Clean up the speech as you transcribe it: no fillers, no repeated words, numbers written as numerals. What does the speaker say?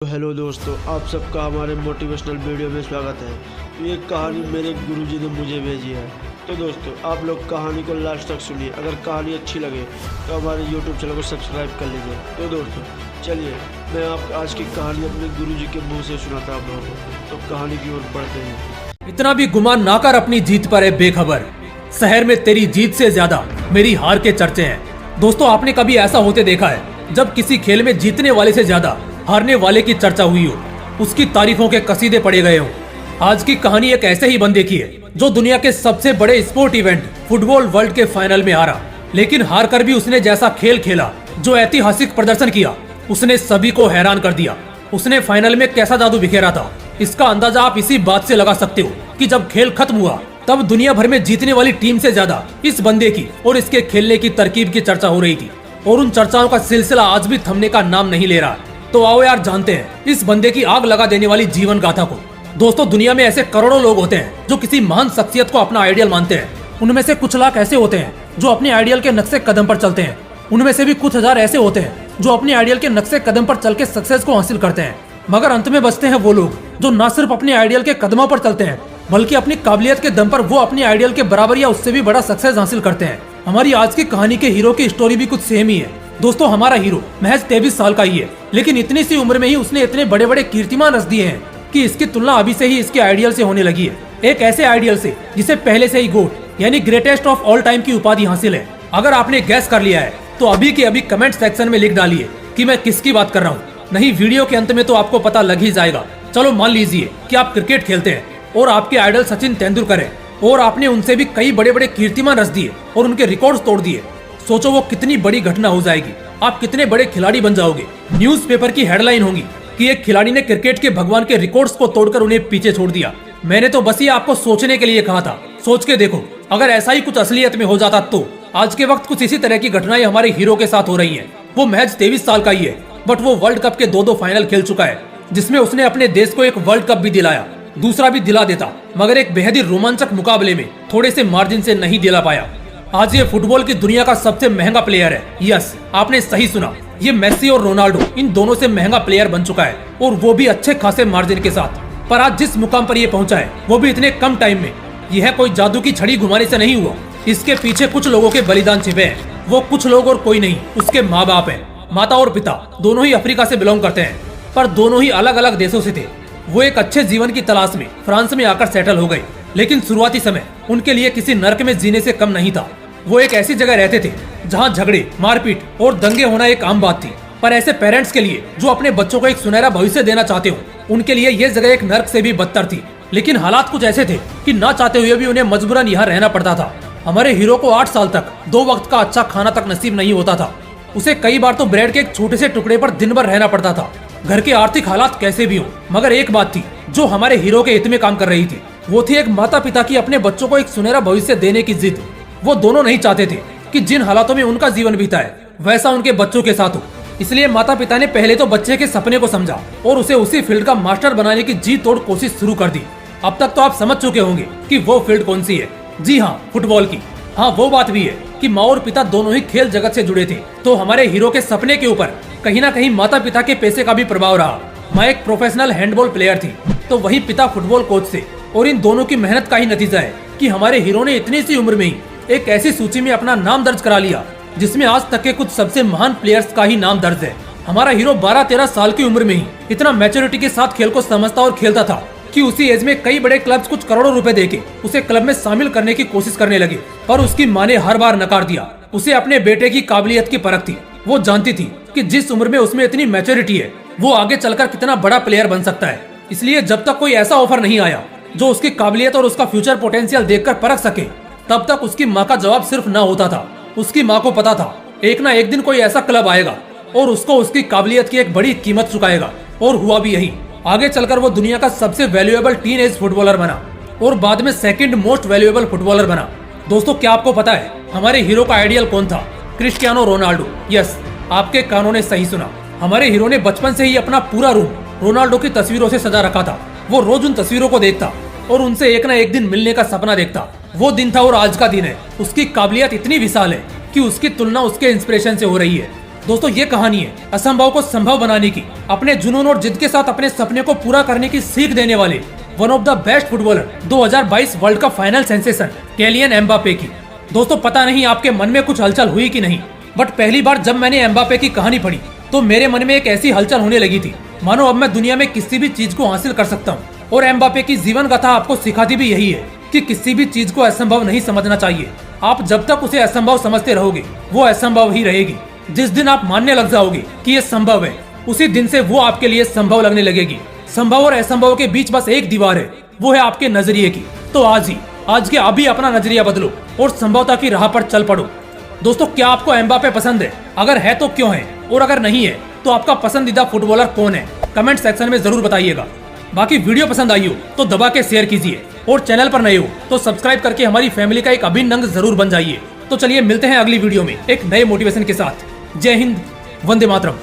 तो हेलो दोस्तों, आप सबका हमारे मोटिवेशनल वीडियो में स्वागत है। तो ये कहानी मेरे गुरुजी ने मुझे भेजी है। तो दोस्तों, आप लोग कहानी को लास्ट तक सुनिए। अगर कहानी अच्छी लगे तो हमारे यूट्यूब चैनल को सब्सक्राइब कर लीजिए। तो दोस्तों चलिए, मैं आप आज की कहानी अपने गुरुजी के मुंह से सुनाता आप लोगों को। तो कहानी की ओर बढ़ते हैं। इतना भी गुमान ना कर अपनी जीत पर है बेखबर। शहर में तेरी जीत से ज्यादा मेरी हार के चर्चे हैं। दोस्तों, आपने कभी ऐसा होते देखा है जब किसी खेल में जीतने वाले से ज्यादा हारने वाले की चर्चा हुई हो, उसकी तारीफों के कसीदे पड़े गए हों। आज की कहानी एक ऐसे ही बंदे की है जो दुनिया के सबसे बड़े स्पोर्ट इवेंट फुटबॉल वर्ल्ड के फाइनल में हारा, लेकिन हार कर भी उसने जैसा खेल खेला, जो ऐतिहासिक प्रदर्शन किया, उसने सभी को हैरान कर दिया। उसने फाइनल में कैसा जादू बिखेरा था, इसका अंदाजा आप इसी बात से लगा सकते हो कि जब खेल खत्म हुआ तब दुनिया भर में जीतने वाली टीम से ज्यादा इस बंदे की और इसके खेलने की तरकीब की चर्चा हो रही थी, और उन चर्चाओं का सिलसिला आज भी थमने का नाम नहीं ले रहा। तो आओ यार, जानते हैं इस बंदे की आग लगा देने वाली जीवन गाथा को। दोस्तों, दुनिया में ऐसे करोड़ों लोग होते हैं जो किसी महान शख्सियत को अपना आइडियल मानते हैं। उनमें से कुछ लाख ऐसे होते हैं जो अपने आइडियल के नक्शे कदम पर चलते हैं। उनमें से भी कुछ हजार ऐसे होते हैं जो अपने आइडियल के नक्शे कदम पर चल के सक्सेस को हासिल करते हैं। मगर अंत में बचते हैं वो लोग जो न सिर्फ अपने आइडियल के कदमों पर चलते हैं, बल्कि अपनी काबिलियत के दम पर वो अपने आइडियल के बराबर या उससे भी बड़ा सक्सेस हासिल करते हैं। हमारी आज की कहानी के हीरो की स्टोरी भी कुछ सेम ही है। दोस्तों, हमारा हीरो महज 23 साल का ही है, लेकिन इतनी सी उम्र में ही उसने इतने बड़े बड़े कीर्तिमान रच दिए हैं कि इसकी तुलना अभी से ही इसके आइडियल से होने लगी है। एक ऐसे आइडियल से जिसे पहले से ही गोट यानी ग्रेटेस्ट ऑफ ऑल टाइम की उपाधि हासिल है। अगर आपने गैस कर लिया है तो अभी के अभी कमेंट सेक्शन में लिख डालिए कि मैं किसकी बात कर रहा हूँ। नहीं, वीडियो के अंत में तो आपको पता लग ही जाएगा। चलो मान लीजिए कि आप क्रिकेट खेलते हैं और आपके आइडल सचिन तेंदुलकर है, और आपने उनसे भी कई बड़े बड़े कीर्तिमान रच दिए और उनके रिकॉर्ड्स तोड़ दिए। सोचो वो कितनी बड़ी घटना हो जाएगी, आप कितने बड़े खिलाड़ी बन जाओगे। न्यूज़पेपर की हेडलाइन होगी कि एक खिलाड़ी ने क्रिकेट के भगवान के रिकॉर्ड्स को तोड़कर उन्हें पीछे छोड़ दिया। मैंने तो बस ये आपको सोचने के लिए कहा था। सोच के देखो, अगर ऐसा ही कुछ असलियत में हो जाता तो आज के वक्त कुछ इसी तरह की घटनाएं हमारे हीरो के साथ हो रही हैं। वो महज 23 साल का ही है, बट वो वर्ल्ड कप के दो फाइनल खेल चुका है, जिसमें उसने अपने देश को एक वर्ल्ड कप भी दिलाया, दूसरा भी दिला देता, मगर एक बेहद ही रोमांचक मुकाबले में थोड़े से मार्जिन से नहीं दिला पाया। आज ये फुटबॉल की दुनिया का सबसे महंगा प्लेयर है। यस, आपने सही सुना, ये मेसी और रोनाल्डो इन दोनों से महंगा प्लेयर बन चुका है, और वो भी अच्छे खासे मार्जिन के साथ। पर आज जिस मुकाम पर ये पहुंचा है वो भी इतने कम टाइम में। यह कोई जादू की छड़ी घुमाने से नहीं हुआ, इसके पीछे कुछ लोगों के बलिदान छिपे हैं। वो कुछ लोग और कोई नहीं, उसके माँ बाप है। माता और पिता दोनों ही अफ्रीका से बिलोंग करते हैं, पर दोनों ही अलग अलग देशों से थे। वो एक अच्छे जीवन की तलाश में फ्रांस में आकर सेटल हो गए, लेकिन शुरुआती समय उनके लिए किसी नर्क में जीने से कम नहीं था। वो एक ऐसी जगह रहते थे जहां झगड़े, मारपीट और दंगे होना एक आम बात थी। पर ऐसे पेरेंट्स के लिए जो अपने बच्चों को एक सुनहरा भविष्य देना चाहते हो, उनके लिए ये जगह एक नर्क से भी बदतर थी। लेकिन हालात कुछ ऐसे थे कि ना चाहते हुए भी उन्हें मजबूरन यहाँ रहना पड़ता था। हमारे हीरो को 8 साल तक 2 वक्त का अच्छा खाना तक नसीब नहीं होता था। उसे कई बार तो ब्रेड के एक छोटे से टुकड़े पर दिन भर रहना पड़ता था। घर के आर्थिक हालात कैसे भी हो, मगर एक बात थी जो हमारे हीरो के हित में काम कर रही थी। वो थी एक माता पिता की अपने बच्चों को एक सुनहरा भविष्य देने की जिद। वो दोनों नहीं चाहते थे कि जिन हालातों में उनका जीवन बीता है वैसा उनके बच्चों के साथ हो। इसलिए माता पिता ने पहले तो बच्चे के सपने को समझा और उसे उसी फील्ड का मास्टर बनाने की जी तोड़ कोशिश शुरू कर दी। अब तक तो आप समझ चुके होंगे कि वो फील्ड कौन सी है। जी हाँ, फुटबॉल की। हाँ, वो बात भी है कि माँ और पिता दोनों ही खेल जगत से जुड़े थे, तो हमारे हीरो के सपने के ऊपर कहीं ना कहीं माता पिता के पैसे का भी प्रभाव रहा। माँ एक प्रोफेशनल हैंडबॉल प्लेयर थी, तो वही पिता फुटबॉल कोच थे, और इन दोनों की मेहनत का ही नतीजा है कि हमारे हीरो ने इतनी सी उम्र में ही एक ऐसी सूची में अपना नाम दर्ज करा लिया जिसमें आज तक के कुछ सबसे महान प्लेयर्स का ही नाम दर्ज है। हमारा हीरो 12-13 साल की उम्र में ही इतना मैच्योरिटी के साथ खेल को समझता और खेलता था कि उसी एज में कई बड़े क्लब्स कुछ करोड़ों रुपए देके उसे क्लब में शामिल करने की कोशिश करने लगे, पर उसकी माँ ने हर बार नकार दिया। उसे अपने बेटे की काबिलियत की परख थी। वो जानती थी कि जिस उम्र में उसमें इतनी मैच्योरिटी है, वो आगे चलकर कितना बड़ा प्लेयर बन सकता है। इसलिए जब तक कोई ऐसा ऑफर नहीं आया जो उसकी काबिलियत और उसका फ्यूचर पोटेंशियल देखकर परख सके, तब तक उसकी माँ का जवाब सिर्फ ना होता था। उसकी माँ को पता था एक ना एक दिन कोई ऐसा क्लब आएगा और उसको उसकी काबिलियत की एक बड़ी कीमत चुकाएगा, और हुआ भी यही। आगे चलकर वो दुनिया का सबसे वैल्यूएबल टीनेज फुटबॉलर बना और बाद में सेकंड मोस्ट वैल्यूएबल फुटबॉलर बना। दोस्तों, क्या आपको पता है हमारे हीरो का आइडियल कौन था? Cristiano Ronaldo. यस, आपके कानों ने सही सुना। हमारे हीरो ने बचपन से ही अपना पूरा रूम रोनाल्डो की तस्वीरों से सजा रखा था। वो रोज उन तस्वीरों को देखता और उनसे एक ना एक दिन मिलने का सपना देखता। वो दिन था और आज का दिन है। उसकी काबिलियत इतनी विशाल है कि उसकी तुलना उसके इंस्पिरेशन से हो रही है। दोस्तों ये कहानी है असंभव को संभव बनाने की, अपने जुनून और जिद के साथ अपने सपने को पूरा करने की सीख देने वाले one of the best footballer 2022 world cup final sensation Kylian Mbappe की। दोस्तों पता नहीं आपके मन में कुछ हलचल हुई कि नहीं, बट पहली बार जब मैंने एम्बापे की कहानी पढ़ी तो मेरे मन में एक ऐसी हलचल होने लगी थी मानो अब मैं दुनिया में किसी भी चीज को हासिल कर सकता हूँ। और एम्बापे की जीवन गाथा आपको सिखाती भी यही है कि किसी भी चीज को असंभव नहीं समझना चाहिए। आप जब तक उसे असंभव समझते रहोगे वो असंभव ही रहेगी। जिस दिन आप मानने लग जाओगे कि ये संभव है, उसी दिन से वो आपके लिए संभव लगने लगेगी। संभव और असंभव के बीच बस एक दीवार है, वो है आपके नजरिए की। तो आज के अभी अपना नजरिया बदलो और संभवता की राह पर चल पड़ो। दोस्तों क्या आपको एम्बापे पसंद है? अगर है तो क्यों है, और अगर नहीं है तो आपका पसंदीदा फुटबॉलर कौन है? कमेंट सेक्शन में जरूर बताइएगा। बाकी वीडियो पसंद आई हो तो दबा के शेयर कीजिए और चैनल पर नए हो तो सब्सक्राइब करके हमारी फैमिली का एक अभिन्न अंग जरूर बन जाइए। तो चलिए मिलते हैं अगली वीडियो में एक नए मोटिवेशन के साथ। जय हिंद, वंदे मातरम।